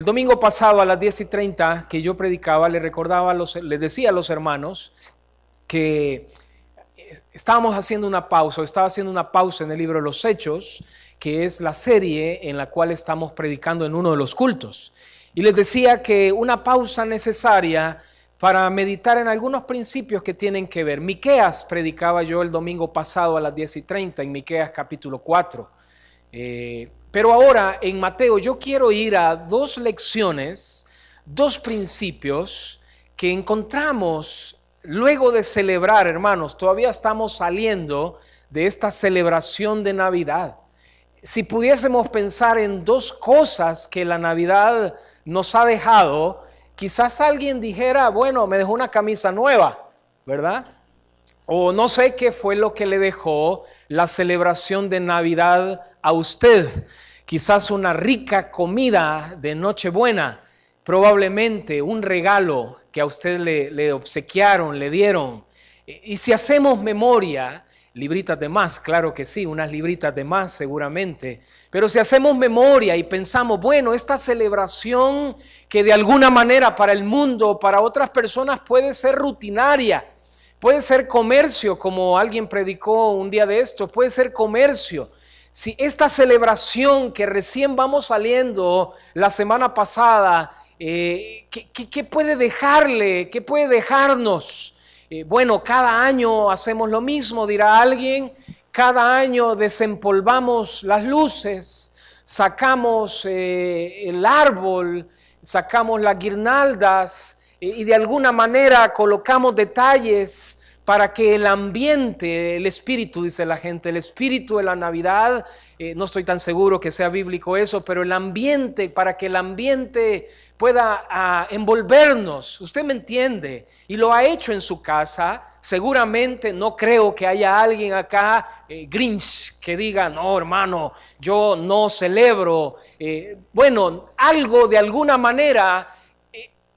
domingo pasado a las 10:30 que yo predicaba, les decía a los hermanos que estaba haciendo una pausa en el libro de los Hechos, que es la serie en la cual estamos predicando en uno de los cultos. Y les decía que una pausa necesaria para meditar en algunos principios que tienen que ver. Miqueas predicaba yo el domingo pasado a las 10:30 en Miqueas capítulo 4. Pero ahora en Mateo yo quiero ir a dos lecciones, dos principios que encontramos luego de celebrar, hermanos. Todavía estamos saliendo de esta celebración de Navidad. Si pudiésemos pensar en dos cosas que la Navidad nos ha dejado, quizás alguien dijera, bueno, me dejó una camisa nueva, ¿verdad? O no sé qué fue lo que le dejó la celebración de Navidad a usted. Quizás una rica comida de Nochebuena, probablemente un regalo que a usted le obsequiaron, le dieron. Y si hacemos memoria, libritas de más, claro que sí, unas libritas de más seguramente. Pero si hacemos memoria y pensamos, bueno, esta celebración que de alguna manera para el mundo, para otras personas puede ser rutinaria, puede ser comercio, como alguien predicó un día de esto, puede ser comercio. Si esta celebración que recién vamos saliendo la semana pasada, ¿qué puede dejarle? ¿Qué puede dejarnos? Bueno, cada año hacemos lo mismo, dirá alguien. Cada año desempolvamos las luces, sacamos el árbol, sacamos las guirnaldas y de alguna manera colocamos detalles para que el ambiente, el espíritu, dice la gente, el espíritu de la Navidad, no estoy tan seguro que sea bíblico eso, pero el ambiente, para que el ambiente pueda envolvernos, usted me entiende, y lo ha hecho en su casa. Seguramente no creo que haya alguien acá, Grinch, que diga, no hermano, yo no celebro. Bueno, algo de alguna manera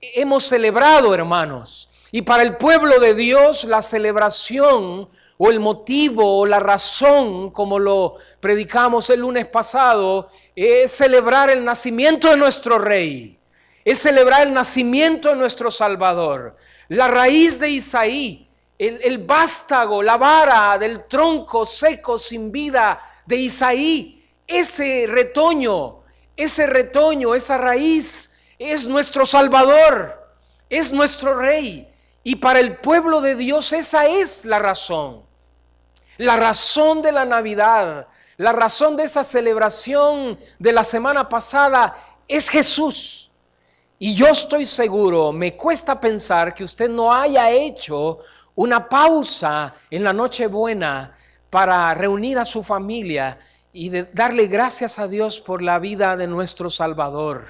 hemos celebrado, hermanos. Y para el pueblo de Dios la celebración o el motivo o la razón, como lo predicamos el lunes pasado, es celebrar el nacimiento de nuestro Rey, es celebrar el nacimiento de nuestro Salvador. La raíz de Isaí, el vástago, la vara del tronco seco sin vida de Isaí, ese retoño, esa raíz es nuestro Salvador, es nuestro Rey. Y para el pueblo de Dios esa es la razón de la Navidad, la razón de esa celebración de la semana pasada es Jesús. Y yo estoy seguro, me cuesta pensar que usted no haya hecho una pausa en la Nochebuena para reunir a su familia y darle gracias a Dios por la vida de nuestro Salvador.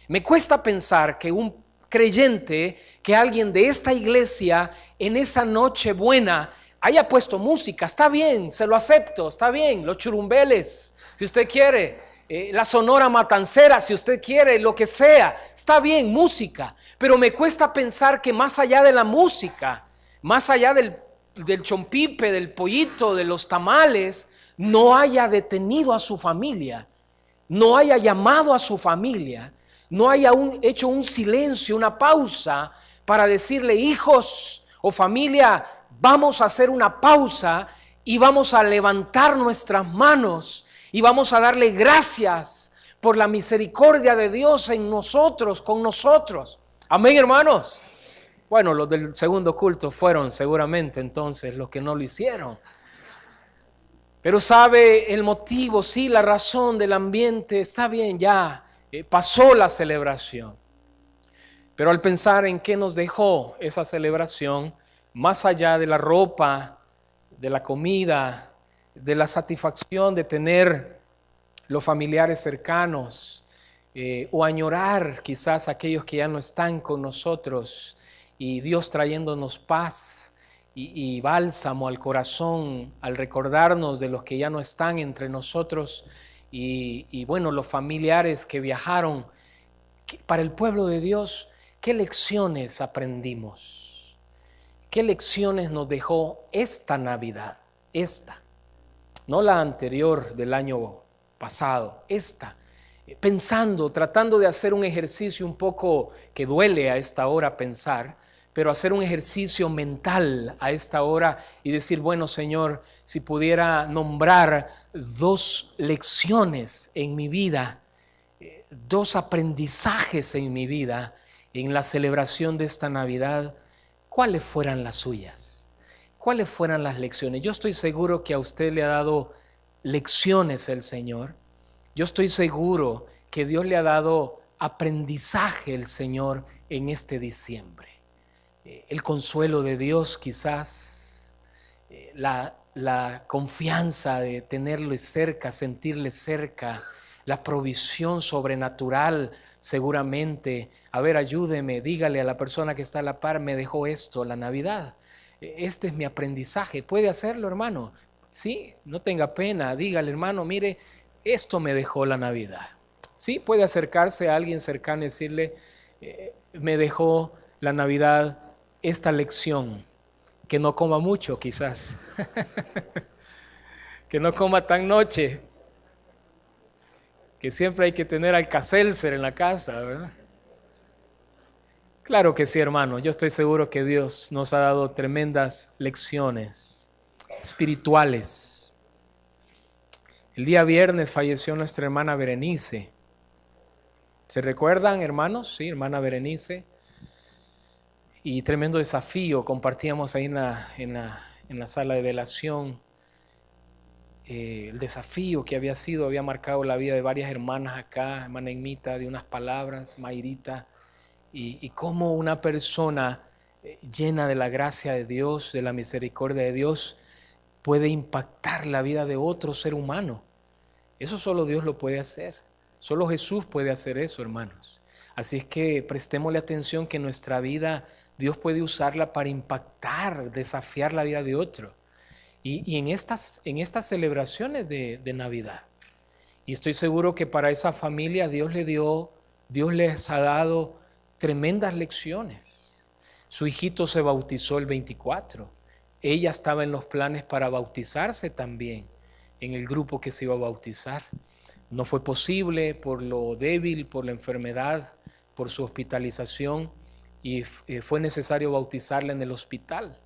Me cuesta pensar que un creyente, que alguien de esta iglesia en esa Nochebuena haya puesto música. Está bien, se lo acepto, está bien, los churumbeles, si usted quiere, la Sonora Matancera, si usted quiere, lo que sea, está bien, música. Pero me cuesta pensar que más allá de la música, más allá del chompipe, del pollito, de los tamales, no haya detenido a su familia, no haya llamado a su familia, no haya hecho un silencio, una pausa para decirle, hijos o familia, vamos a hacer una pausa y vamos a levantar nuestras manos y vamos a darle gracias por la misericordia de Dios en nosotros, con nosotros. Amén, hermanos. Bueno, los del segundo culto fueron seguramente entonces los que no lo hicieron. Pero sabe el motivo, sí, la razón del ambiente, está bien, ya pasó la celebración. Pero al pensar en qué nos dejó esa celebración, más allá de la ropa, de la comida, de la satisfacción de tener los familiares cercanos, o añorar quizás a aquellos que ya no están con nosotros, y Dios trayéndonos paz y bálsamo al corazón al recordarnos de los que ya no están entre nosotros, y bueno, los familiares que viajaron. Para el pueblo de Dios, ¿qué lecciones aprendimos? ¿Qué lecciones nos dejó esta Navidad? Esta, no la anterior del año pasado, esta. pensando, tratando de hacer un ejercicio un poco que duele a esta hora pensar, pero hacer un ejercicio mental a esta hora y decir, bueno, Señor, si pudiera nombrar 2 lecciones en mi vida, 2 aprendizajes en mi vida en la celebración de esta Navidad, ¿cuáles fueran las suyas? ¿Cuáles fueran las lecciones? Yo estoy seguro que a usted le ha dado lecciones el Señor. Yo estoy seguro que Dios le ha dado aprendizaje el Señor en este diciembre. El consuelo de Dios quizás, la confianza de tenerle cerca, sentirle cerca, la provisión sobrenatural seguramente. A ver, ayúdeme, dígale a la persona que está a la par, me dejó esto la Navidad. Este es mi aprendizaje. ¿Puede hacerlo, hermano? Sí, no tenga pena, dígale, hermano, mire, esto me dejó la Navidad. Sí, puede acercarse a alguien cercano y decirle, me dejó la Navidad esta lección, que no coma mucho quizás, que no coma tan noche, que siempre hay que tener Alka-Seltzer en la casa, ¿verdad? Claro que sí, hermano, yo estoy seguro que Dios nos ha dado tremendas lecciones espirituales. El día viernes falleció nuestra hermana Berenice. ¿Se recuerdan, hermanos? Sí, hermana Berenice. Y tremendo desafío compartíamos ahí en la sala de velación. El desafío que había marcado la vida de varias hermanas acá, hermana Igmita, de unas palabras, Mayrita, y cómo una persona llena de la gracia de Dios, de la misericordia de Dios, puede impactar la vida de otro ser humano. Eso solo Dios lo puede hacer. Solo Jesús puede hacer eso, hermanos. Así es que prestémosle atención que nuestra vida Dios puede usarla para impactar, desafiar la vida de otro. Y en estas celebraciones de Navidad. Y estoy seguro que para esa familia Dios les ha dado tremendas lecciones. Su hijito se bautizó el 24. Ella estaba en los planes para bautizarse también en el grupo que se iba a bautizar. No fue posible por lo débil, por la enfermedad, por su hospitalización, y fue necesario bautizarla en el hospital,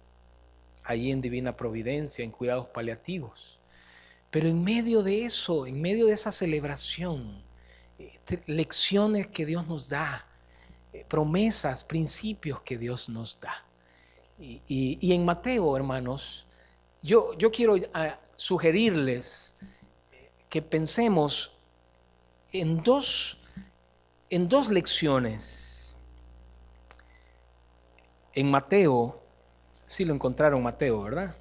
allí en Divina Providencia, en cuidados paliativos. Pero en medio de eso, en medio de esa celebración, lecciones que Dios nos da, promesas, principios que Dios nos da. Y en Mateo, hermanos, yo quiero sugerirles que pensemos en dos lecciones. En Mateo, sí lo encontraron Mateo, ¿verdad?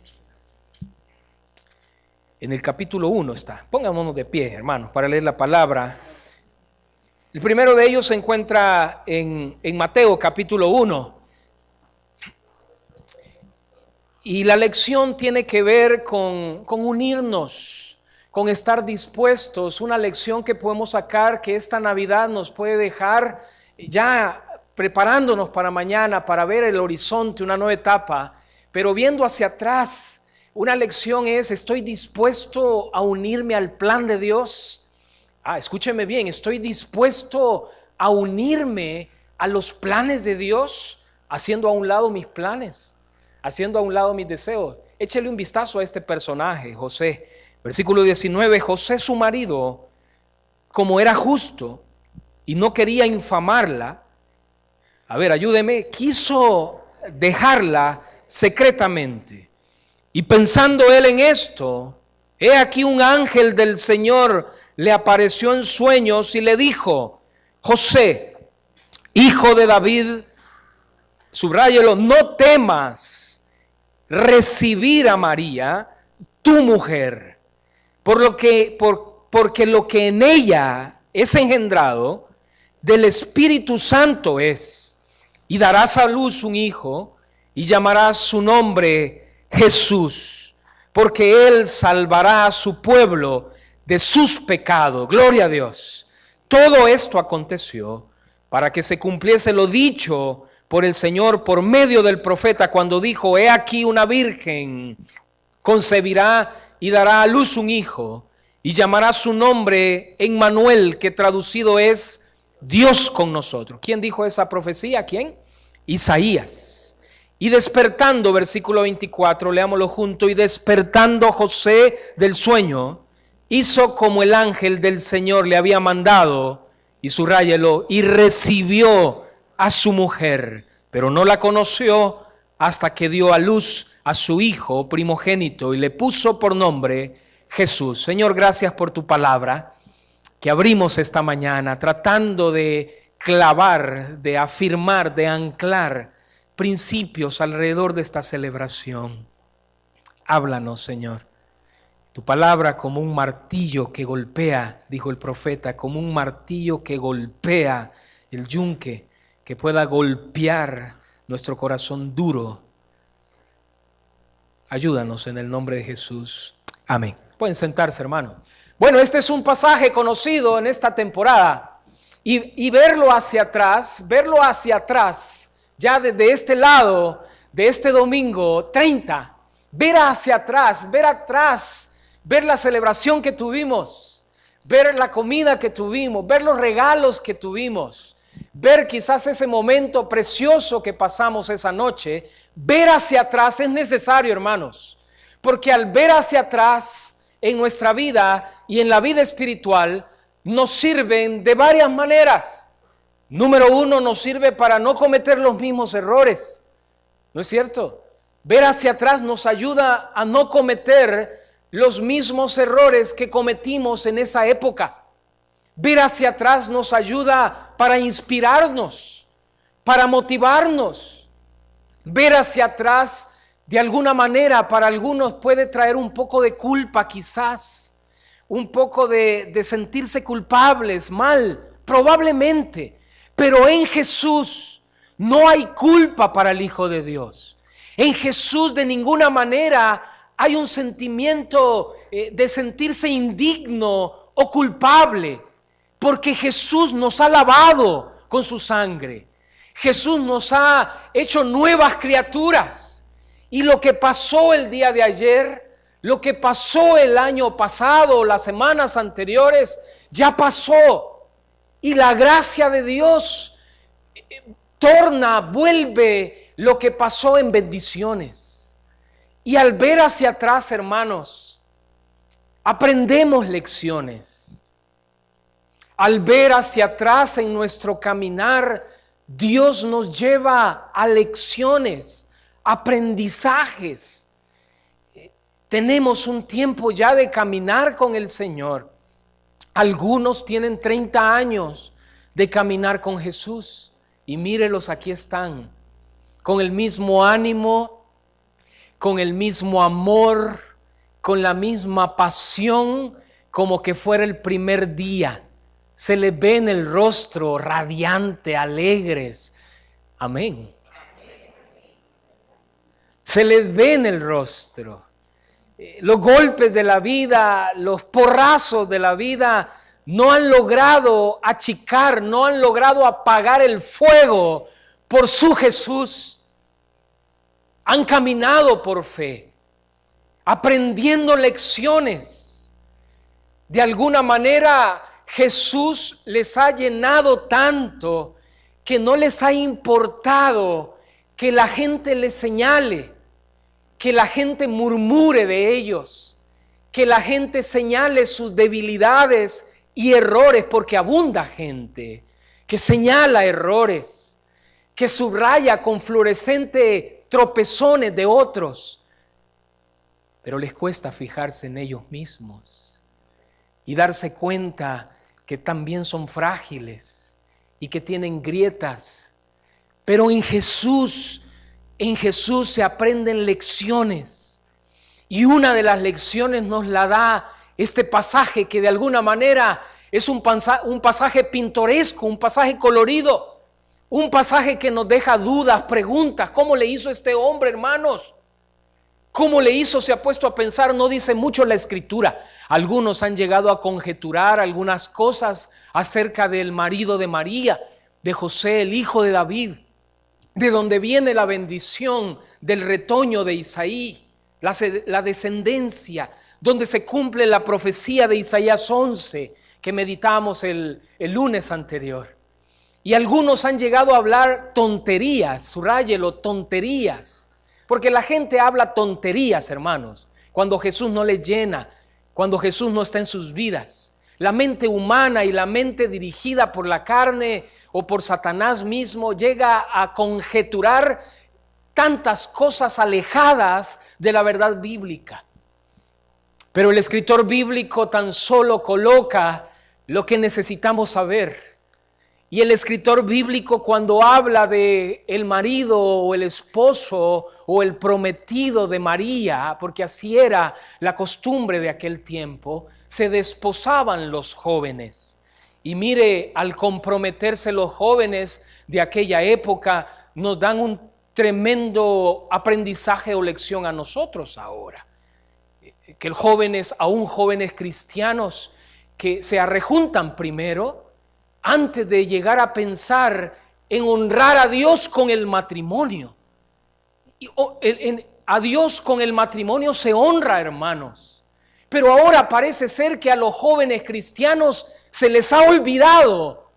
En el capítulo 1 está. Pongámonos de pie, hermanos, para leer la palabra. El primero de ellos se encuentra en Mateo capítulo 1. Y la lección tiene que ver con unirnos, con estar dispuestos. Una lección que podemos sacar, que esta Navidad nos puede dejar ya preparándonos para mañana, para ver el horizonte, una nueva etapa, pero viendo hacia atrás. Una lección es, ¿estoy dispuesto a unirme al plan de Dios? Escúcheme bien, ¿estoy dispuesto a unirme a los planes de Dios, haciendo a un lado mis planes, haciendo a un lado mis deseos? Échele un vistazo a este personaje, José. Versículo 19, José su marido, como era justo y no quería infamarla, a ver, ayúdeme, quiso dejarla secretamente. Y pensando él en esto, he aquí un ángel del Señor le apareció en sueños y le dijo, José, hijo de David, subráyelo, no temas recibir a María, tu mujer, porque lo que en ella es engendrado del Espíritu Santo es. Y darás a luz un hijo y llamarás su nombre Jesús, porque él salvará a su pueblo de sus pecados. Gloria a Dios. Todo esto aconteció para que se cumpliese lo dicho por el Señor por medio del profeta cuando dijo, he aquí una virgen concebirá y dará a luz un hijo y llamará su nombre Emmanuel, que traducido es Dios con nosotros. ¿Quién dijo esa profecía? ¿Quién? Isaías. Y despertando, versículo 24, leámoslo junto, y despertando José del sueño, hizo como el ángel del Señor le había mandado, y subrayelo, y recibió a su mujer, pero no la conoció hasta que dio a luz a su hijo primogénito y le puso por nombre Jesús. Señor, gracias por tu palabra que abrimos esta mañana, tratando de clavar, de afirmar, de anclar principios alrededor de esta celebración. Háblanos, Señor. Tu palabra como un martillo que golpea, dijo el profeta, como un martillo que golpea el yunque, que pueda golpear nuestro corazón duro. Ayúdanos en el nombre de Jesús. Amén. Pueden sentarse, hermano. Bueno, este es un pasaje conocido en esta temporada y verlo hacia atrás, ya desde este lado, de este domingo 30, ver hacia atrás, ver la celebración que tuvimos, ver la comida que tuvimos, ver los regalos que tuvimos, ver quizás ese momento precioso que pasamos esa noche. Ver hacia atrás es necesario, hermanos, porque al ver hacia atrás en nuestra vida y en la vida espiritual nos sirven de varias maneras. Número uno, nos sirve para no cometer los mismos errores, ¿no es cierto? Ver hacia atrás nos ayuda a no cometer los mismos errores que cometimos en esa época. Ver hacia atrás nos ayuda para inspirarnos, para motivarnos. Ver hacia atrás, de alguna manera, para algunos puede traer un poco de culpa quizás, un poco de sentirse culpables, mal, probablemente. Pero en Jesús no hay culpa para el Hijo de Dios. En Jesús de ninguna manera hay un sentimiento de sentirse indigno o culpable, porque Jesús nos ha lavado con su sangre. Jesús nos ha hecho nuevas criaturas. Y lo que pasó el día de ayer, lo que pasó el año pasado, las semanas anteriores, ya pasó. Y la gracia de Dios vuelve lo que pasó en bendiciones. Y al ver hacia atrás, hermanos, aprendemos lecciones. Al ver hacia atrás en nuestro caminar, Dios nos lleva a lecciones, aprendizajes. Tenemos un tiempo ya de caminar con el Señor. Algunos tienen 30 años de caminar con Jesús. Y mírelos, aquí están, con el mismo ánimo, con el mismo amor, con la misma pasión, como que fuera el primer día. Se les ve en el rostro radiante, alegres. Amén. Se les ve en el rostro. Los golpes de la vida, los porrazos de la vida no han logrado achicar, no han logrado apagar el fuego por su Jesús. Han caminado por fe, aprendiendo lecciones. De alguna manera Jesús les ha llenado tanto que no les ha importado que la gente les señale, que la gente murmure de ellos, que la gente señale sus debilidades y errores, porque abunda gente que señala errores, que subraya con fluorescente tropezones de otros, pero les cuesta fijarse en ellos mismos y darse cuenta que también son frágiles y que tienen grietas. Pero en Jesús se aprenden lecciones, y una de las lecciones nos la da este pasaje, que de alguna manera es un pasaje pintoresco, un pasaje colorido, un pasaje que nos deja dudas, preguntas. ¿Cómo le hizo este hombre, hermanos? ¿Cómo le hizo? Se ha puesto a pensar. No dice mucho la Escritura. Algunos han llegado a conjeturar algunas cosas acerca del marido de María, de José, el hijo de David, de donde viene la bendición del retoño de Isaí, la descendencia donde se cumple la profecía de Isaías 11 que meditamos el lunes anterior. Y algunos han llegado a hablar tonterías, subrayelo, tonterías, porque la gente habla tonterías, hermanos, cuando Jesús no les llena, cuando Jesús no está en sus vidas. La mente humana y la mente dirigida por la carne o por Satanás mismo llega a conjeturar tantas cosas alejadas de la verdad bíblica. Pero el escritor bíblico tan solo coloca lo que necesitamos saber. Y el escritor bíblico, cuando habla de el marido o el esposo o el prometido de María, porque así era la costumbre de aquel tiempo, se desposaban los jóvenes. Y mire, al comprometerse los jóvenes de aquella época, nos dan un tremendo aprendizaje o lección a nosotros ahora. Que jóvenes, aún jóvenes cristianos, que se arrejuntan primero, antes de llegar a pensar en honrar a Dios con el matrimonio. A Dios con el matrimonio se honra, hermanos. Pero ahora parece ser que a los jóvenes cristianos se les ha olvidado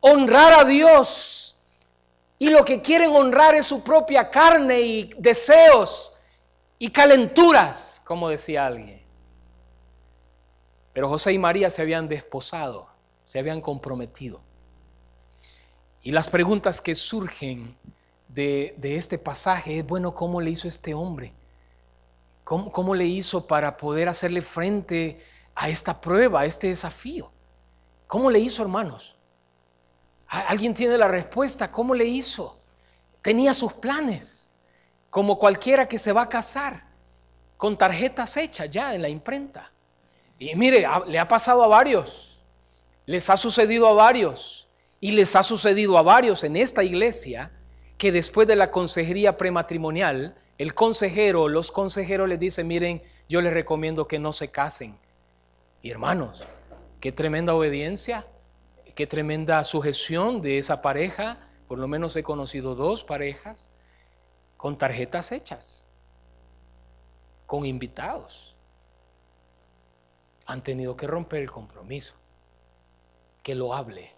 honrar a Dios. Y lo que quieren honrar es su propia carne y deseos y calenturas, como decía alguien. Pero José y María se habían desposado, se habían comprometido. Y las preguntas que surgen de este pasaje es, bueno, ¿cómo le hizo este hombre? ¿Cómo le hizo para poder hacerle frente a esta prueba, a este desafío? ¿Cómo le hizo, hermanos? ¿Alguien tiene la respuesta? ¿Cómo le hizo? Tenía sus planes, como cualquiera que se va a casar, con tarjetas hechas ya en la imprenta. Y mire, le ha pasado a varios, les ha sucedido a varios, y les ha sucedido a varios en esta iglesia, que después de la consejería prematrimonial, el consejero, los consejeros les dicen, miren, yo les recomiendo que no se casen. Y hermanos, qué tremenda obediencia, qué tremenda sujeción de esa pareja. Por lo menos he conocido 2 parejas con tarjetas hechas, con invitados. Han tenido que romper el compromiso, que lo hable,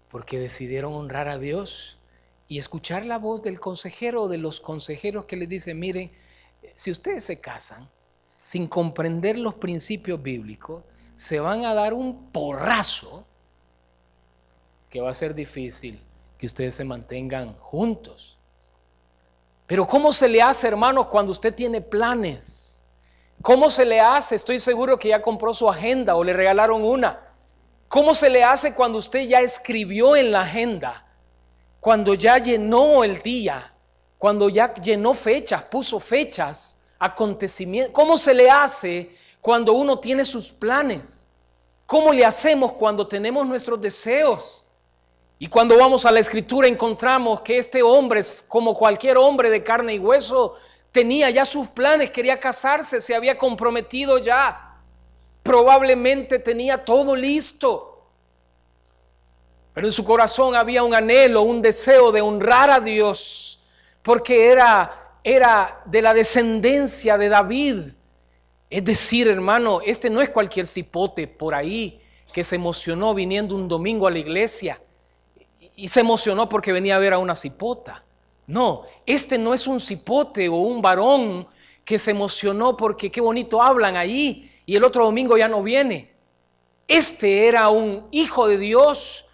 porque decidieron honrar a Dios y escuchar la voz del consejero o de los consejeros que les dicen, miren, si ustedes se casan sin comprender los principios bíblicos, se van a dar un porrazo que va a ser difícil que ustedes se mantengan juntos. Pero ¿cómo se le hace, hermanos, cuando usted tiene planes? ¿Cómo se le hace? Estoy seguro que ya compró su agenda o le regalaron una. ¿Cómo se le hace cuando usted ya escribió en la agenda? Cuando ya llenó el día, cuando ya llenó fechas, puso fechas, acontecimientos. ¿Cómo se le hace cuando uno tiene sus planes? ¿Cómo le hacemos cuando tenemos nuestros deseos? Y cuando vamos a la escritura encontramos que este hombre, como cualquier hombre de carne y hueso, tenía ya sus planes, quería casarse, se había comprometido ya. Probablemente tenía todo listo. Pero en su corazón había un anhelo, un deseo de honrar a Dios, porque era de la descendencia de David. Es decir, hermano, este no es cualquier cipote por ahí que se emocionó viniendo un domingo a la iglesia y se emocionó porque venía a ver a una cipota. No, este no es un cipote o un varón que se emocionó porque qué bonito hablan allí y el otro domingo ya no viene. Este era un hijo de Dios,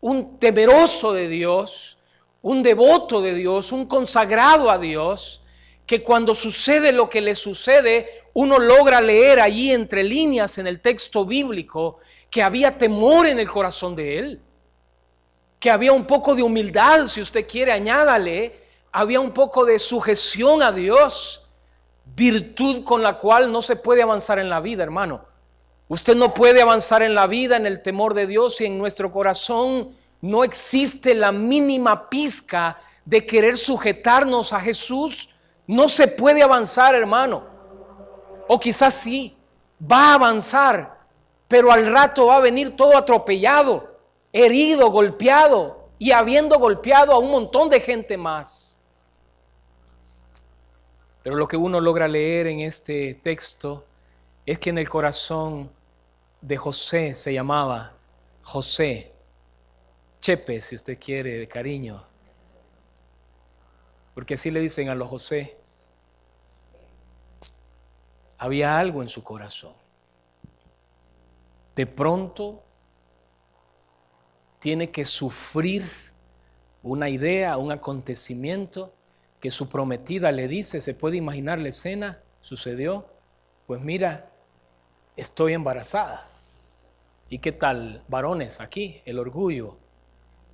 un temeroso de Dios, un devoto de Dios, un consagrado a Dios, que cuando sucede lo que le sucede, uno logra leer allí entre líneas en el texto bíblico que había temor en el corazón de él, que había un poco de humildad, si usted quiere, añádale, había un poco de sujeción a Dios, virtud con la cual no se puede avanzar en la vida, hermano. Usted no puede avanzar en la vida en el temor de Dios si en nuestro corazón no existe la mínima pizca de querer sujetarnos a Jesús. No se puede avanzar, hermano. O quizás sí, va a avanzar, pero al rato va a venir todo atropellado, herido, golpeado y habiendo golpeado a un montón de gente más. Pero lo que uno logra leer en este texto es que en el corazón de José se llamaba José, Chepe, si usted quiere, de cariño, porque así le dicen a los José. Había algo en su corazón. De pronto tiene que sufrir una idea, un acontecimiento que su prometida le dice. ¿Se puede imaginar la escena? Sucedió. Pues mira, estoy embarazada. ¿Y qué tal, varones, aquí? El orgullo,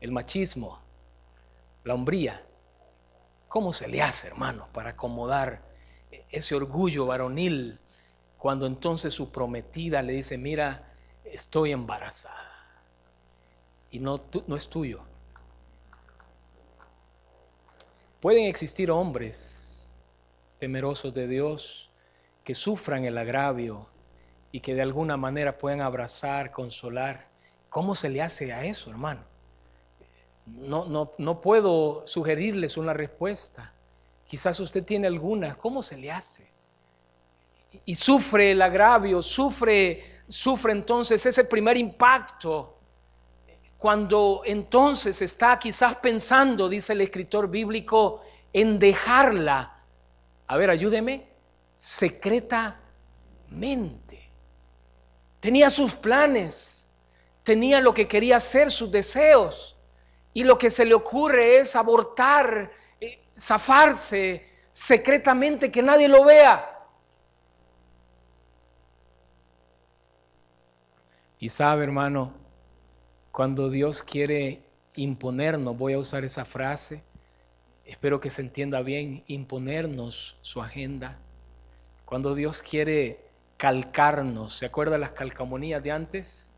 el machismo, la hombría. ¿Cómo se le hace, hermano, para acomodar ese orgullo varonil cuando entonces su prometida le dice, mira, estoy embarazada y no es tuyo? Pueden existir hombres temerosos de Dios que sufran el agravio y que de alguna manera puedan abrazar, consolar. ¿Cómo se le hace a eso, hermano? No puedo sugerirles una respuesta. Quizás usted tiene algunas. ¿Cómo se le hace? Y sufre el agravio, sufre entonces ese primer impacto. Cuando entonces está quizás pensando, dice el escritor bíblico, en dejarla, a ver, ayúdeme, secretamente. Tenía sus planes, tenía lo que quería hacer, sus deseos, y lo que se le ocurre es abortar, zafarse secretamente, que nadie lo vea. Y sabe, hermano, cuando Dios quiere imponernos, voy a usar esa frase, espero que se entienda bien, imponernos su agenda. Cuando Dios quiere calcarnos, ¿se acuerda de las calcamonías de antes?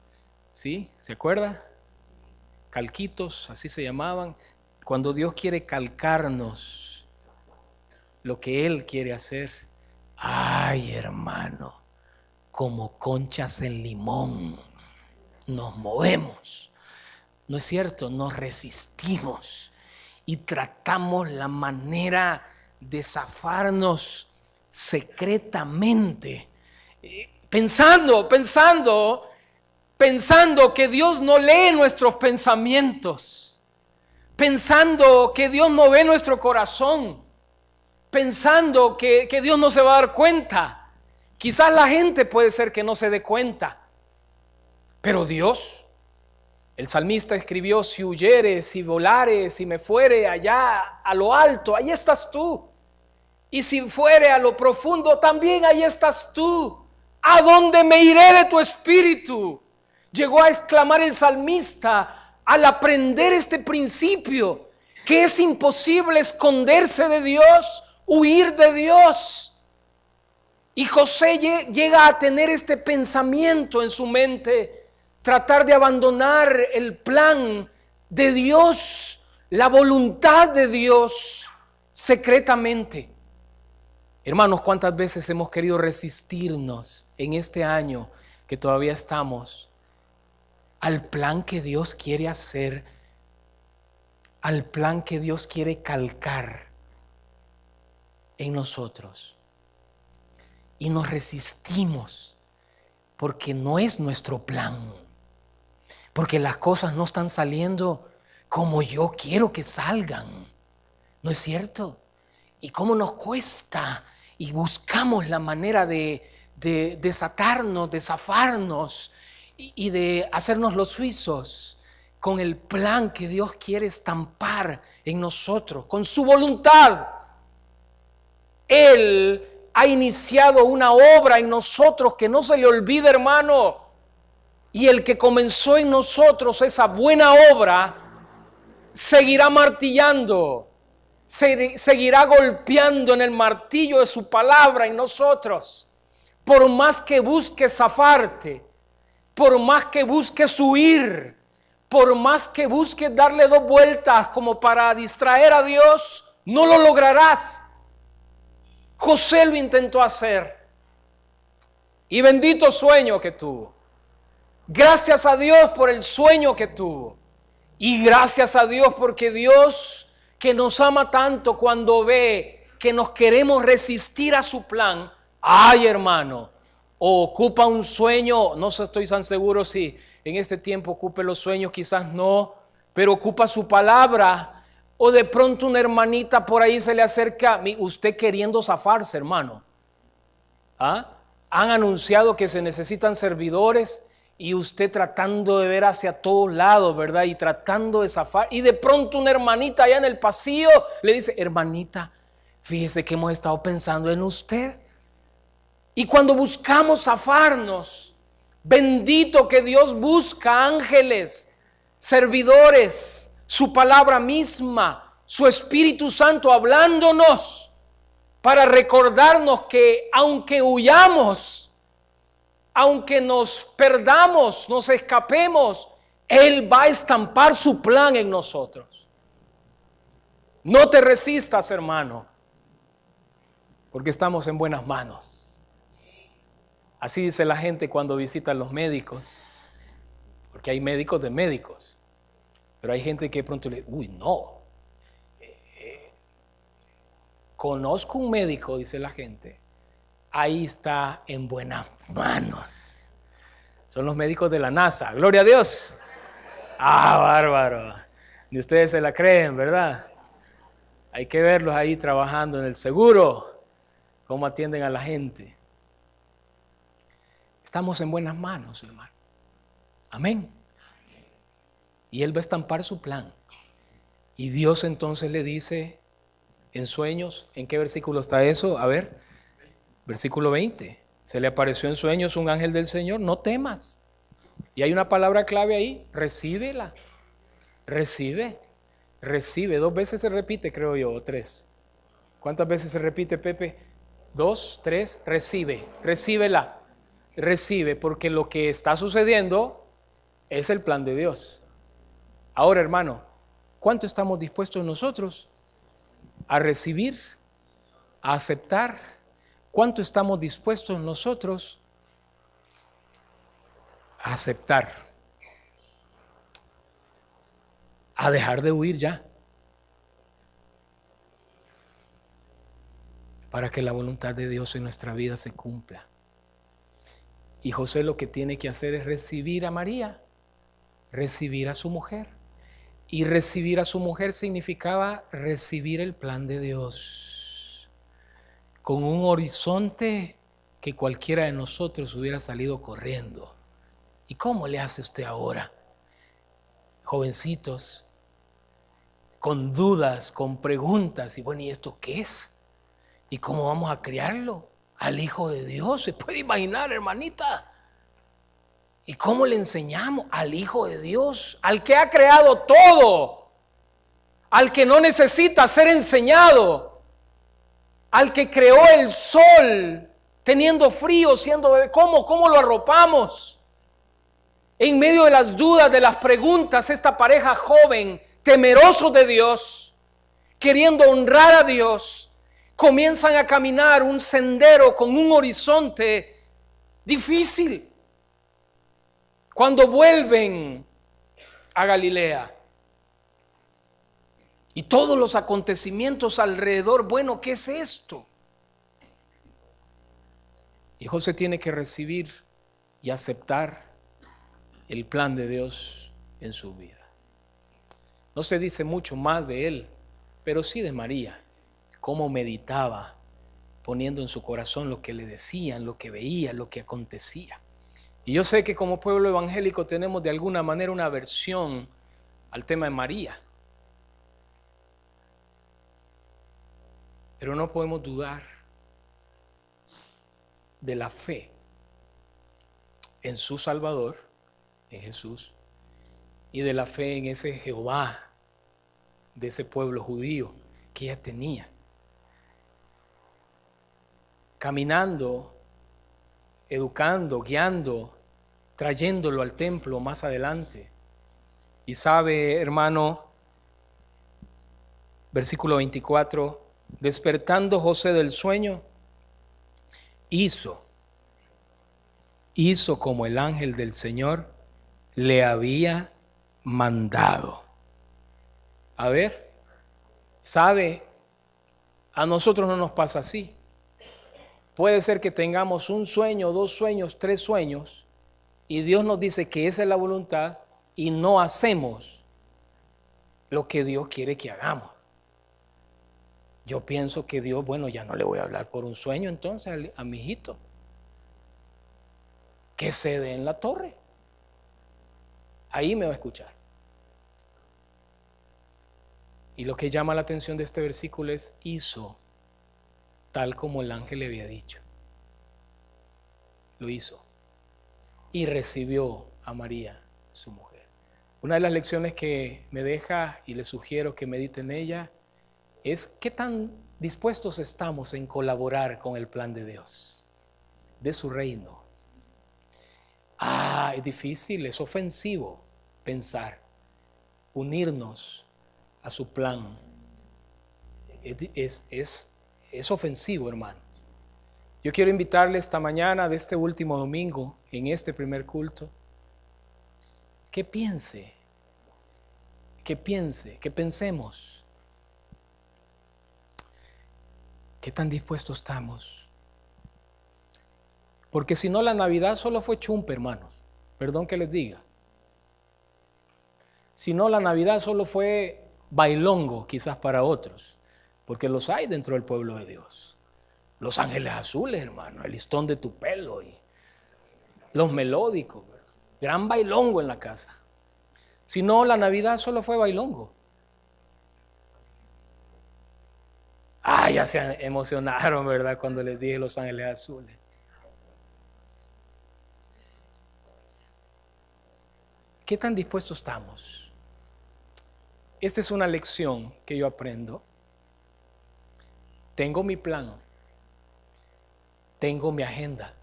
¿Sí? ¿Se acuerda? Calquitos, así se llamaban. Cuando Dios quiere calcarnos lo que Él quiere hacer, ay, hermano, como conchas en limón, nos movemos. ¿No es cierto? Nos resistimos y tratamos la manera de zafarnos secretamente, pensando que Dios no lee nuestros pensamientos, pensando que Dios no ve nuestro corazón, pensando que Dios no se va a dar cuenta. Quizás la gente puede ser que no se dé cuenta, pero Dios, el salmista escribió, si huyeres, si volares, si me fuere allá a lo alto, ahí estás tú. Y si fuere a lo profundo, también ahí estás tú. ¿A dónde me iré de tu espíritu? Llegó a exclamar el salmista al aprender este principio, que es imposible esconderse de Dios, huir de Dios. Y José llega a tener este pensamiento en su mente, tratar de abandonar el plan de Dios, la voluntad de Dios, secretamente. Hermanos, ¿cuántas veces hemos querido resistirnos en este año que todavía estamos al plan que Dios quiere hacer, al plan que Dios quiere calcar en nosotros? Y nos resistimos porque no es nuestro plan, porque las cosas no están saliendo como yo quiero que salgan, ¿no es cierto? Y cómo nos cuesta y buscamos la manera de desatarnos, de zafarnos y de hacernos los suizos con el plan que Dios quiere estampar en nosotros, con su voluntad. Él ha iniciado una obra en nosotros que no se le olvide, hermano. Y el que comenzó en nosotros esa buena obra seguirá martillando, seguirá golpeando en el martillo de su palabra en nosotros. Por más que busques zafarte, por más que busques huir, por más que busques darle dos vueltas como para distraer a Dios, no lo lograrás. José lo intentó hacer y bendito sueño que tuvo. Gracias a Dios por el sueño que tuvo y gracias a Dios porque Dios, que nos ama tanto, cuando ve que nos queremos resistir a su plan, ay, hermano, o ocupa un sueño, no estoy tan seguro si en este tiempo ocupe los sueños, quizás no, pero ocupa su palabra, o de pronto una hermanita por ahí se le acerca, usted queriendo zafarse, hermano. ¿Ah? Han anunciado que se necesitan servidores y usted tratando de ver hacia todos lados, ¿verdad? Y tratando de zafar, y de pronto una hermanita allá en el pasillo le dice, hermanita, fíjese que hemos estado pensando en usted. Y cuando buscamos zafarnos, bendito que Dios busca ángeles, servidores, su palabra misma, su Espíritu Santo hablándonos para recordarnos que aunque huyamos, aunque nos perdamos, nos escapemos, Él va a estampar su plan en nosotros. No te resistas, hermano, porque estamos en buenas manos. Así dice la gente cuando visitan los médicos, porque hay médicos de médicos, pero hay gente que de pronto le dice, uy, no, conozco un médico, dice la gente, ahí está en buenas manos. Son los médicos de la NASA, gloria a Dios. Ah, bárbaro, ni ustedes se la creen, ¿verdad? Hay que verlos ahí trabajando en el seguro, cómo atienden a la gente. Estamos en buenas manos, hermano. Amén. Y Él va a estampar su plan. Y Dios entonces le dice en sueños, ¿en qué versículo está eso? A ver, versículo 20. Se le apareció en sueños un ángel del Señor, no temas. Y hay una palabra clave ahí, recíbela. Recibe. 2 veces se repite, creo yo, o 3. ¿Cuántas veces se repite, Pepe? 2, 3, recíbela. Recibe, porque lo que está sucediendo es el plan de Dios. Ahora, hermano, ¿cuánto estamos dispuestos nosotros a recibir, a aceptar? ¿Cuánto estamos dispuestos nosotros a aceptar? A dejar de huir ya, para que la voluntad de Dios en nuestra vida se cumpla. Y José lo que tiene que hacer es recibir a María, recibir a su mujer. Y recibir a su mujer significaba recibir el plan de Dios, con un horizonte que cualquiera de nosotros hubiera salido corriendo. ¿Y cómo le hace usted ahora? Jovencitos, con dudas, con preguntas, y bueno, ¿y esto qué es? ¿Y cómo vamos a criarlo? Al Hijo de Dios, ¿se puede imaginar, hermanita? ¿Y cómo le enseñamos? Al Hijo de Dios, al que ha creado todo, al que no necesita ser enseñado, al que creó el sol, teniendo frío, siendo bebé. ¿Cómo lo arropamos? En medio de las dudas, de las preguntas, esta pareja joven, temeroso de Dios, queriendo honrar a Dios, comienzan a caminar un sendero con un horizonte difícil. Cuando vuelven a Galilea y todos los acontecimientos alrededor, bueno, ¿qué es esto? Y José tiene que recibir y aceptar el plan de Dios en su vida. No se dice mucho más de él, pero sí de María. Cómo meditaba, poniendo en su corazón lo que le decían, lo que veía, lo que acontecía. Y yo sé que como pueblo evangélico tenemos de alguna manera una aversión al tema de María. Pero no podemos dudar de la fe en su Salvador, en Jesús, y de la fe en ese Jehová, de ese pueblo judío que ella tenía. Caminando, educando, guiando, trayéndolo al templo más adelante. Y sabe, hermano, versículo 24, despertando José del sueño, hizo como el ángel del Señor le había mandado. A ver, sabe, a nosotros no nos pasa así. puede ser que tengamos un sueño, 2 sueños, 3 sueños, y Dios nos dice que esa es la voluntad y no hacemos lo que Dios quiere que hagamos. Yo pienso que Dios, bueno, ya no le voy a hablar por un sueño entonces a mi hijito. Que se dé en la torre. Ahí me va a escuchar. Y lo que llama la atención de este versículo es: hizo tal como el ángel le había dicho. Lo hizo. Y recibió a María, su mujer. Una de las lecciones que me deja y le sugiero que medite en ella es qué tan dispuestos estamos en colaborar con el plan de Dios, de su reino. Es difícil, es ofensivo pensar, unirnos a su plan. Es ofensivo, hermano. Yo quiero invitarle esta mañana de este último domingo, en este primer culto, que pensemos. ¿Qué tan dispuestos estamos? Porque si no, la Navidad solo fue chumpe, hermanos. Perdón que les diga. Si no, la Navidad solo fue bailongo, quizás para otros. Porque los hay dentro del pueblo de Dios. Los ángeles azules, hermano, el listón de tu pelo y los melódicos. Gran bailongo en la casa. Si no, la Navidad solo fue bailongo. Ya se emocionaron, ¿verdad? Cuando les dije los ángeles azules. ¿Qué tan dispuestos estamos? Esta es una lección que yo aprendo. Tengo mi plan. Tengo mi agenda.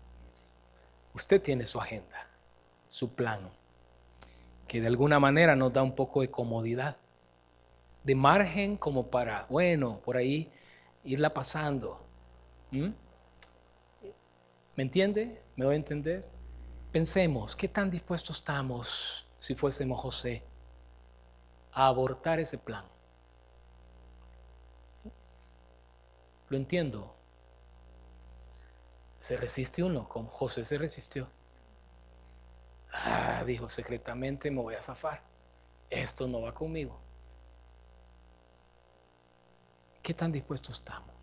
Usted tiene su agenda, su plan, que de alguna manera nos da un poco de comodidad, de margen como para, bueno, por ahí irla pasando. ¿Me entiende? ¿Me doy a entender? Pensemos, ¿qué tan dispuestos estamos, si fuésemos José, a abortar ese plan? Lo entiendo. Se resiste uno, como José se resistió. Dijo, secretamente me voy a zafar. Esto no va conmigo. ¿Qué tan dispuestos estamos?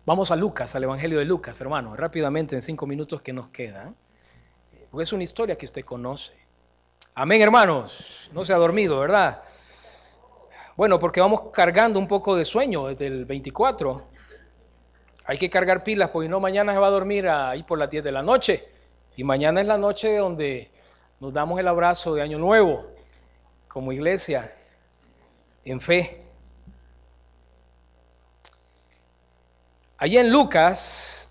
Vamos a Lucas, al Evangelio de Lucas, hermano, rápidamente en 5 minutos que nos quedan. Porque es una historia que usted conoce. Amén, hermanos. No se ha dormido, ¿verdad? Bueno, porque vamos cargando un poco de sueño desde el 24. Hay que cargar pilas, porque no, mañana se va a dormir ahí por las 10 de la noche. Y mañana es la noche donde nos damos el abrazo de Año Nuevo, como iglesia, en fe. Allí en Lucas,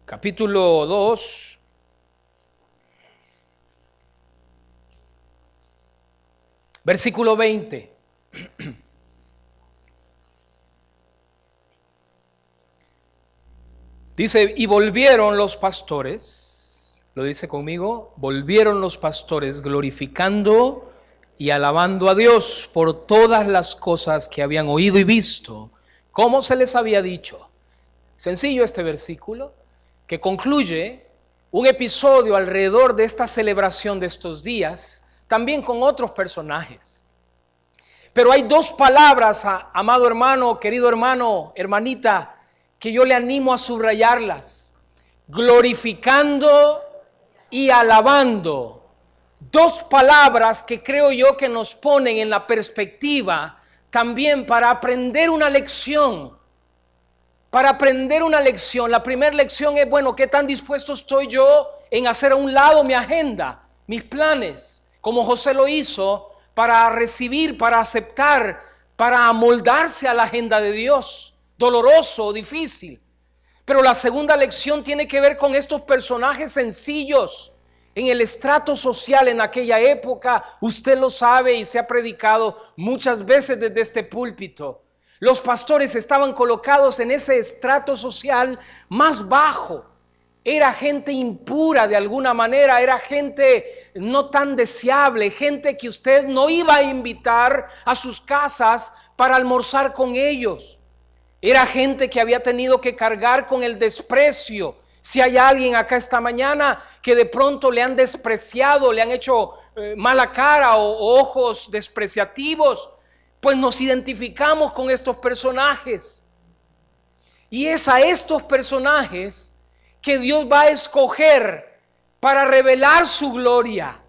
capítulo 2, versículo 20. Dice, y volvieron los pastores, lo dice conmigo, volvieron los pastores glorificando y alabando a Dios por todas las cosas que habían oído y visto, como se les había dicho. Sencillo este versículo, que concluye un episodio alrededor de esta celebración de estos días, también con otros personajes. Pero hay 2 palabras, amado hermano, querido hermano, hermanita, que yo le animo a subrayarlas: glorificando y alabando. 2 palabras que creo yo que nos ponen en la perspectiva también para aprender una lección. Para aprender una lección. La primera lección es, bueno, ¿qué tan dispuesto estoy yo en hacer a un lado mi agenda, mis planes, como José lo hizo, para recibir, para aceptar, para amoldarse a la agenda de Dios? Doloroso, difícil. Pero la segunda lección tiene que ver con estos personajes sencillos en el estrato social en aquella época. Usted lo sabe y se ha predicado muchas veces desde este púlpito. Los pastores estaban colocados en ese estrato social más bajo, era gente impura de alguna manera, era gente no tan deseable, gente que usted no iba a invitar a sus casas para almorzar con ellos. Era gente que había tenido que cargar con el desprecio. Si hay alguien acá esta mañana que de pronto le han despreciado, le han hecho mala cara o ojos despreciativos, pues nos identificamos con estos personajes. Y es a estos personajes que Dios va a escoger para revelar su gloria.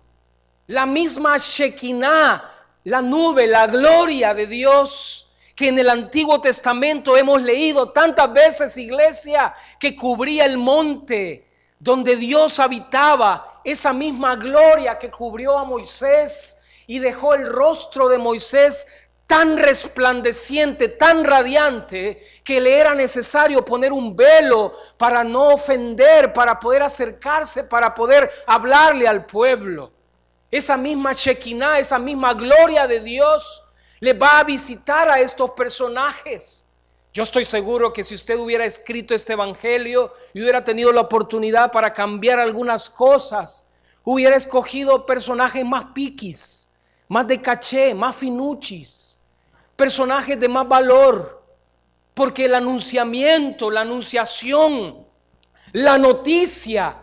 La misma Shekinah, la nube, la gloria de Dios, que en el Antiguo Testamento hemos leído tantas veces, iglesia, que cubría el monte donde Dios habitaba. Esa misma gloria que cubrió a Moisés y dejó el rostro de Moisés tan resplandeciente, tan radiante, que le era necesario poner un velo para no ofender, para poder acercarse, para poder hablarle al pueblo. Esa misma Shekinah, esa misma gloria de Dios le va a visitar a estos personajes. Yo estoy seguro que si usted hubiera escrito este evangelio y hubiera tenido la oportunidad para cambiar algunas cosas, hubiera escogido personajes más piquis, más de caché, más finuchis, personajes de más valor, porque el anunciamiento, la anunciación, la noticia,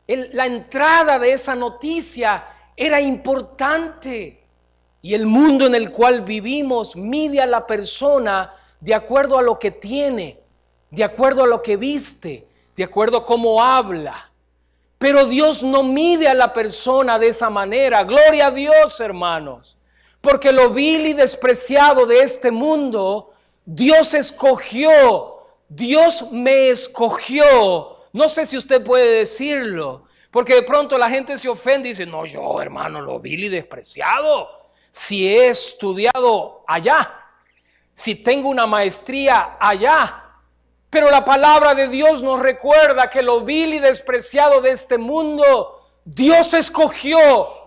la entrada de esa noticia era importante. Y el mundo en el cual vivimos mide a la persona de acuerdo a lo que tiene, de acuerdo a lo que viste, de acuerdo a cómo habla. Pero Dios no mide a la persona de esa manera. Gloria a Dios, hermanos. Porque lo vil y despreciado de este mundo, Dios escogió, Dios me escogió. No sé si usted puede decirlo, porque de pronto la gente se ofende y dice, no, yo hermano, lo vil y despreciado, si he estudiado allá, si tengo una maestría allá. Pero la palabra de Dios nos recuerda que lo vil y despreciado de este mundo, Dios escogió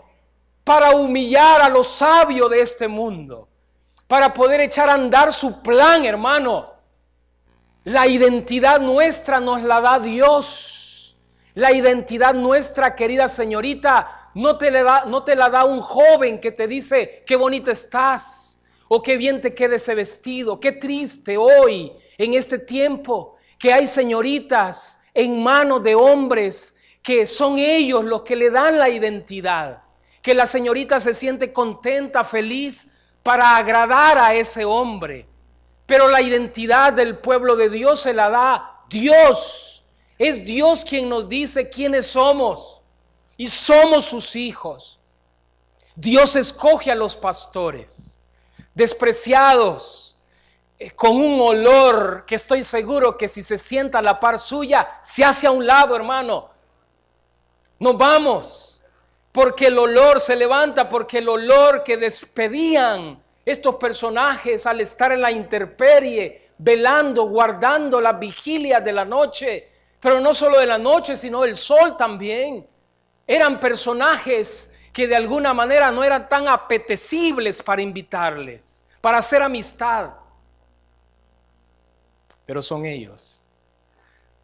para humillar a los sabios de este mundo, para poder echar a andar su plan, hermano. La identidad nuestra nos la da Dios. La identidad nuestra, querida señorita, no te la da un joven que te dice qué bonita estás o qué bien te queda ese vestido. Qué triste hoy, en este tiempo, que hay señoritas en manos de hombres que son ellos los que le dan la identidad. Que la señorita se siente contenta, feliz para agradar a ese hombre. Pero la identidad del pueblo de Dios se la da Dios. Es Dios quien nos dice quiénes somos y somos sus hijos. Dios escoge a los pastores despreciados, con un olor que estoy seguro que si se sienta a la par suya, se hace a un lado, hermano. Nos vamos. Porque el olor se levanta, porque el olor que despedían estos personajes al estar en la intemperie, velando, guardando las vigilias de la noche, pero no solo de la noche, sino del sol también. Eran personajes que de alguna manera no eran tan apetecibles para invitarles, para hacer amistad. Pero son ellos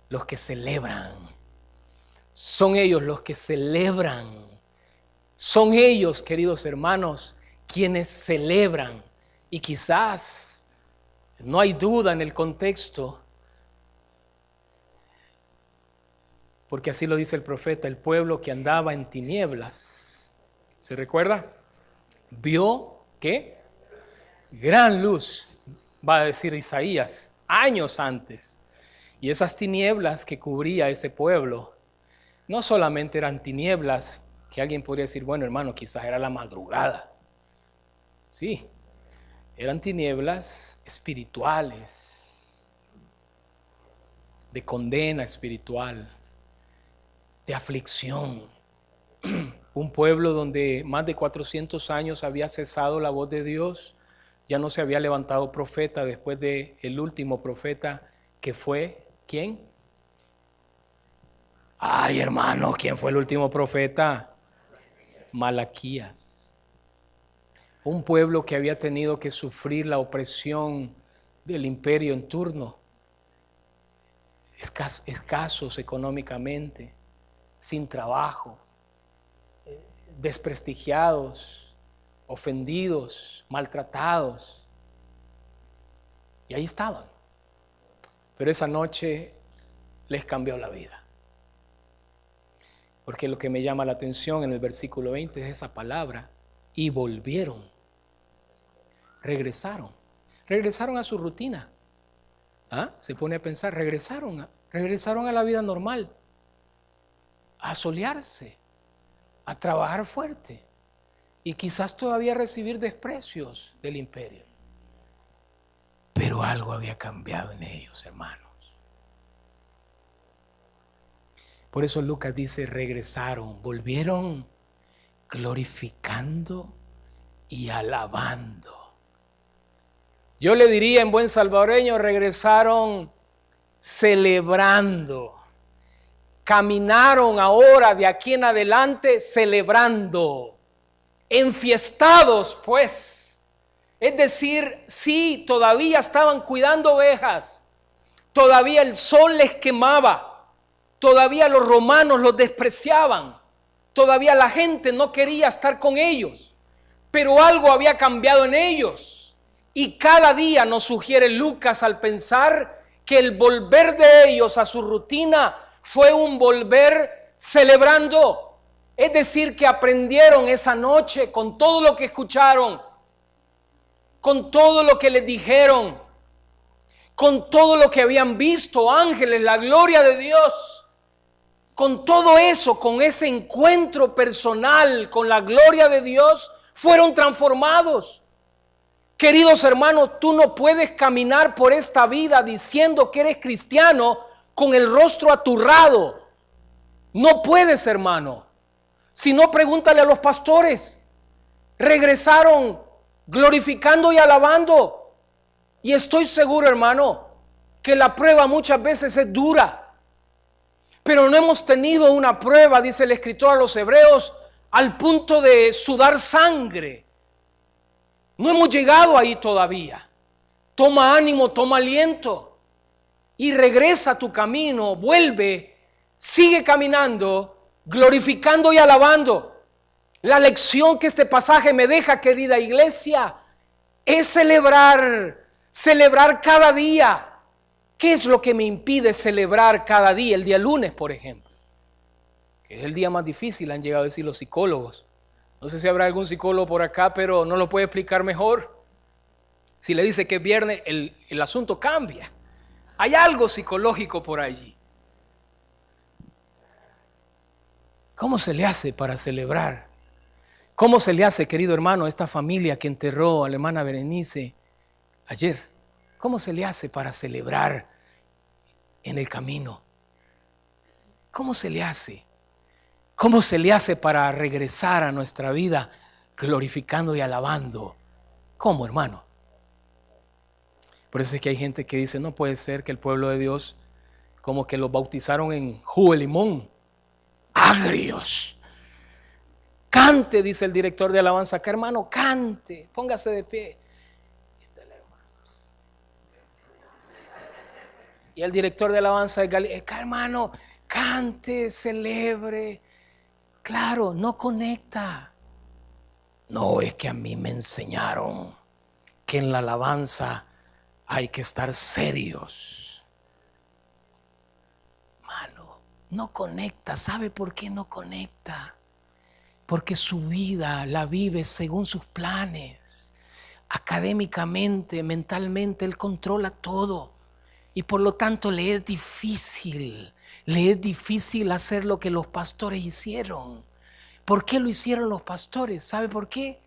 los que celebran. Son ellos los que celebran. Son ellos, queridos hermanos, quienes celebran. Y quizás, no hay duda en el contexto, porque así lo dice el profeta, el pueblo que andaba en tinieblas, ¿se recuerda? Vio, ¿qué? Gran luz, va a decir Isaías, años antes. Y esas tinieblas que cubría ese pueblo, no solamente eran tinieblas, que alguien podría decir, bueno hermano, quizás era la madrugada. Sí, eran tinieblas espirituales, de condena espiritual, de aflicción. Un pueblo donde más de 400 años había cesado la voz de Dios, ya no se había levantado profeta después de el último profeta que fue, ¿quién? Ay hermano, ¿quién fue el último profeta? Malaquías. Un pueblo que había tenido que sufrir la opresión del imperio en turno. escasos económicamente, sin trabajo, desprestigiados, ofendidos, maltratados. Y ahí estaban. Pero esa noche les cambió la vida. Porque lo que me llama la atención en el versículo 20 es esa palabra: y volvieron. Regresaron a su rutina. Se pone a pensar, regresaron a la vida normal, a solearse, a trabajar fuerte y quizás todavía recibir desprecios del imperio. Pero algo había cambiado en ellos, hermanos. Por eso Lucas dice, regresaron, volvieron glorificando y alabando. Yo le diría en buen salvadoreño, regresaron celebrando. Caminaron ahora de aquí en adelante celebrando. Enfiestados, pues. Es decir, sí, todavía estaban cuidando ovejas. Todavía el sol les quemaba. Todavía los romanos los despreciaban. Todavía la gente no quería estar con ellos. Pero algo había cambiado en ellos. Y cada día nos sugiere Lucas al pensar que el volver de ellos a su rutina fue un volver celebrando. Es decir, que aprendieron esa noche con todo lo que escucharon, con todo lo que les dijeron, con todo lo que habían visto, ángeles, la gloria de Dios. Con todo eso, con ese encuentro personal con la gloria de Dios, fueron transformados. Queridos hermanos, tú no puedes caminar por esta vida diciendo que eres cristiano con el rostro aturrado. No puedes, hermano. Si no, pregúntale a los pastores. Regresaron glorificando y alabando. Y estoy seguro, hermano, que la prueba muchas veces es dura. Pero no hemos tenido una prueba, dice el escritor a los Hebreos, al punto de sudar sangre. No hemos llegado ahí todavía. Toma ánimo, toma aliento y regresa a tu camino, vuelve, sigue caminando, glorificando y alabando. La lección que este pasaje me deja, querida iglesia, es celebrar cada día. ¿Qué es lo que me impide celebrar cada día? El día lunes, por ejemplo, que es el día más difícil, han llegado a decir los psicólogos. No sé si habrá algún psicólogo por acá, pero no lo puede explicar mejor. Si le dice que es viernes, el asunto cambia. Hay algo psicológico por allí. ¿Cómo se le hace para celebrar? ¿Cómo se le hace, querido hermano, a esta familia que enterró a la hermana Berenice ayer? ¿Cómo se le hace para celebrar en el camino? ¿Cómo se le hace? ¿Cómo se le hace para regresar a nuestra vida glorificando y alabando? ¿Cómo, hermano? Por eso es que hay gente que dice, no puede ser que el pueblo de Dios como que los bautizaron en jugo de limón. Agrios. Cante, dice el director de alabanza acá, hermano, cante, póngase de pie. Y el director de alabanza de Galilea, hermano, cante, celebre. Claro, no conecta. No, es que a mí me enseñaron que en la alabanza hay que estar serios. Mano, no conecta. ¿Sabe por qué no conecta? Porque su vida la vive según sus planes. Académicamente, mentalmente, él controla todo. Y por lo tanto le es difícil hacer lo que los pastores hicieron. ¿Por qué lo hicieron los pastores? ¿Sabe por qué?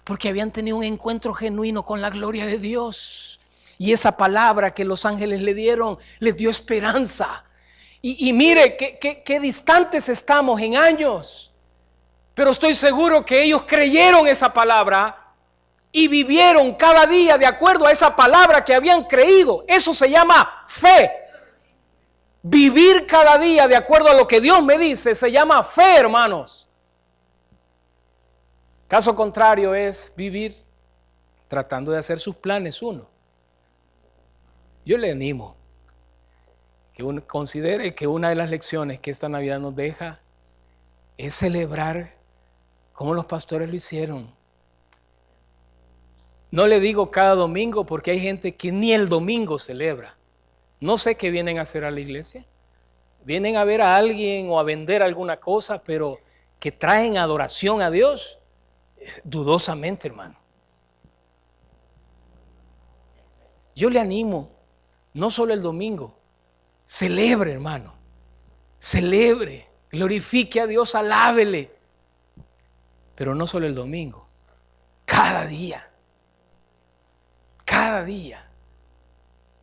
Porque habían tenido un encuentro genuino con la gloria de Dios. Y esa palabra que los ángeles le dieron, les dio esperanza. Y mire qué distantes estamos en años. Pero estoy seguro que ellos creyeron esa palabra y vivieron cada día de acuerdo a esa palabra que habían creído. Eso se llama fe. Vivir cada día de acuerdo a lo que Dios me dice se llama fe, hermanos. Caso contrario es vivir tratando de hacer sus planes uno. Yo le animo que uno considere que una de las lecciones que esta Navidad nos deja es celebrar como los pastores lo hicieron. No le digo cada domingo porque hay gente que ni el domingo celebra. No sé qué vienen a hacer a la iglesia. Vienen a ver a alguien o a vender alguna cosa, pero que traen adoración a Dios, dudosamente, hermano. Yo le animo, no solo el domingo, celebre, hermano. Celebre, glorifique a Dios, alábele. Pero no solo el domingo, cada día. Cada día,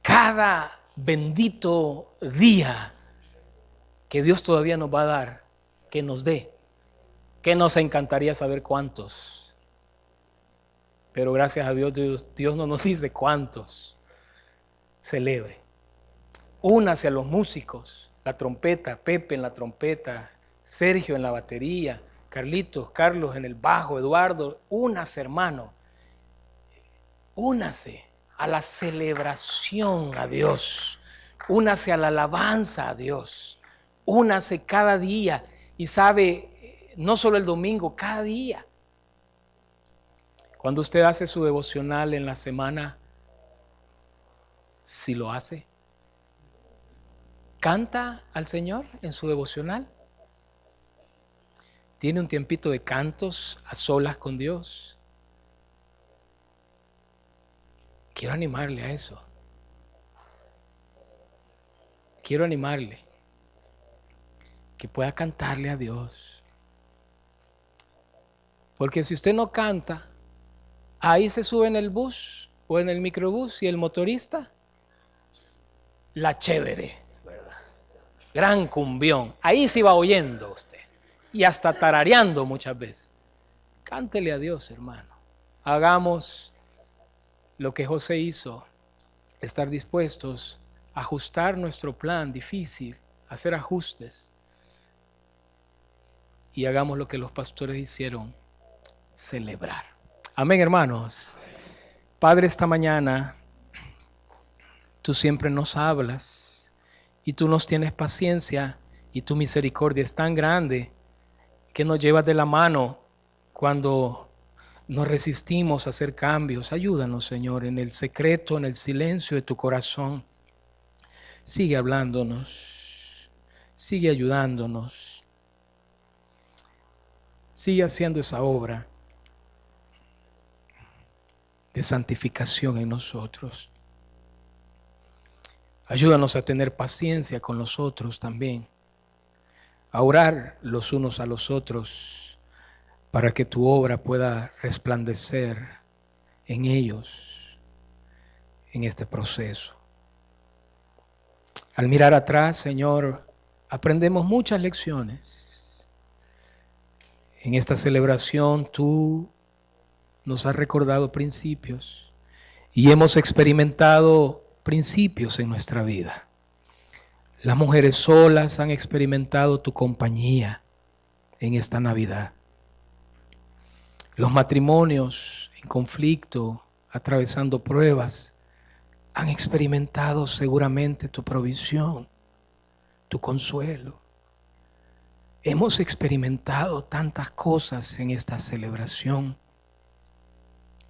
cada bendito día que Dios todavía nos va a dar, que nos dé, que nos encantaría saber cuántos. Pero gracias a Dios, Dios no nos dice cuántos. Celebre. Únase a los músicos, la trompeta, Pepe en la trompeta, Sergio en la batería, Carlitos, Carlos en el bajo, Eduardo. Únase, hermano. Únase a la celebración a Dios, únase a la alabanza a Dios, únase cada día y sabe, no solo el domingo, cada día. Cuando usted hace su devocional en la semana, si lo hace, ¿canta al Señor en su devocional? ¿Tiene un tiempito de cantos a solas con Dios? Quiero animarle a eso. Quiero animarle que pueda cantarle a Dios. Porque si usted no canta, ahí se sube en el bus o en el microbús y el motorista, la chévere, ¿verdad? Gran cumbión. Ahí se va oyendo usted y hasta tarareando muchas veces. Cántele a Dios, hermano. Hagamos lo que José hizo, estar dispuestos a ajustar nuestro plan difícil, hacer ajustes. Y hagamos lo que los pastores hicieron, celebrar. Amén, hermanos. Padre, esta mañana tú siempre nos hablas y tú nos tienes paciencia y tu misericordia es tan grande que nos llevas de la mano cuando nos resistimos a hacer cambios. Ayúdanos, Señor, en el secreto, en el silencio de tu corazón. Sigue hablándonos, sigue ayudándonos, sigue haciendo esa obra de santificación en nosotros. Ayúdanos a tener paciencia con los otros también, a orar los unos a los otros, para que tu obra pueda resplandecer en ellos, en este proceso. Al mirar atrás, Señor, aprendemos muchas lecciones. En esta celebración tú nos has recordado principios y hemos experimentado principios en nuestra vida. Las mujeres solas han experimentado tu compañía en esta Navidad. Los matrimonios en conflicto, atravesando pruebas, han experimentado seguramente tu provisión, tu consuelo. Hemos experimentado tantas cosas en esta celebración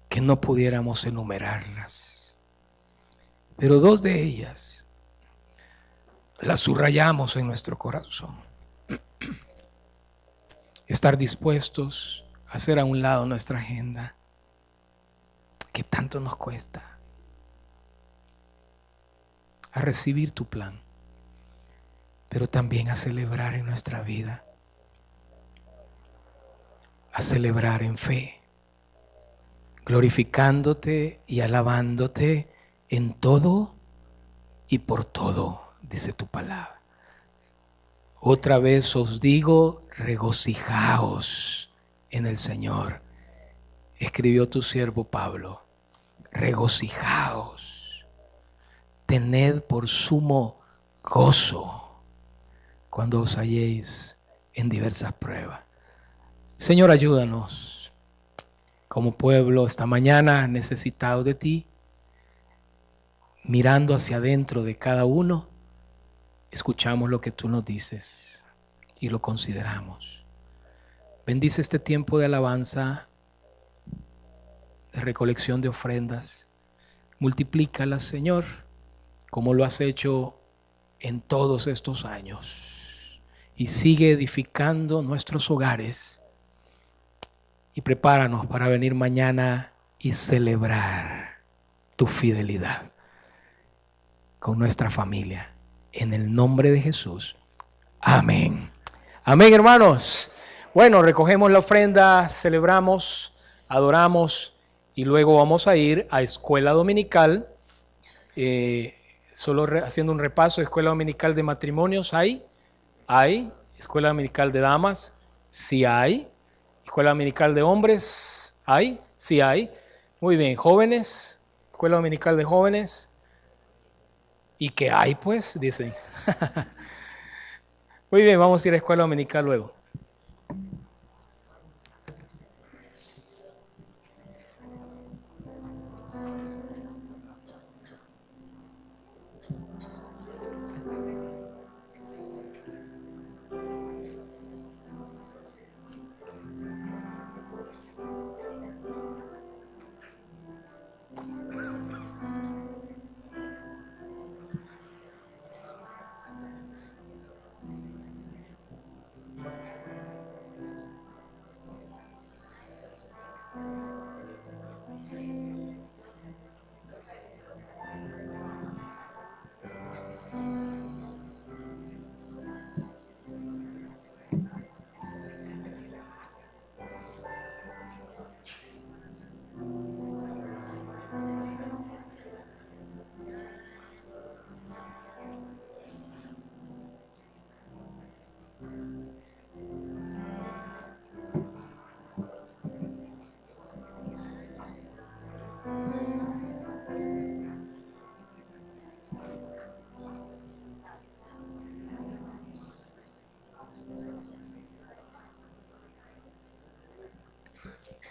que no pudiéramos enumerarlas. Pero dos de ellas las subrayamos en nuestro corazón. Estar dispuestos hacer a un lado nuestra agenda, que tanto nos cuesta, a recibir tu plan, pero también a celebrar en nuestra vida, a celebrar en fe, glorificándote y alabándote en todo y por todo, dice tu palabra. Otra vez os digo, regocijaos en el Señor. Escribió tu siervo Pablo, regocijaos, tened por sumo gozo cuando os halléis en diversas pruebas. Señor, ayúdanos como pueblo esta mañana necesitado de ti, mirando hacia adentro de cada uno escuchamos lo que tú nos dices y lo consideramos. Bendice este tiempo de alabanza, de recolección de ofrendas. Multiplícalas, Señor, como lo has hecho en todos estos años. Y sigue edificando nuestros hogares. Y prepáranos para venir mañana y celebrar tu fidelidad con nuestra familia. En el nombre de Jesús. Amén. Amén, hermanos. Bueno, recogemos la ofrenda, celebramos, adoramos y luego vamos a ir a escuela dominical. Haciendo un repaso, escuela dominical de matrimonios, ¿hay? Escuela dominical de damas, sí hay. Escuela dominical de hombres, ¿hay? Sí hay. Muy bien, jóvenes, escuela dominical de jóvenes. ¿Y qué hay, pues? Dicen. Muy bien, vamos a ir a escuela dominical luego.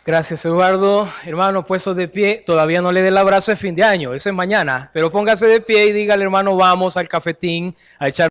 Gracias, Eduardo. Hermano, puestos de pie, todavía no le dé el abrazo de fin de año, eso es mañana, pero póngase de pie y diga al hermano, vamos al cafetín a echar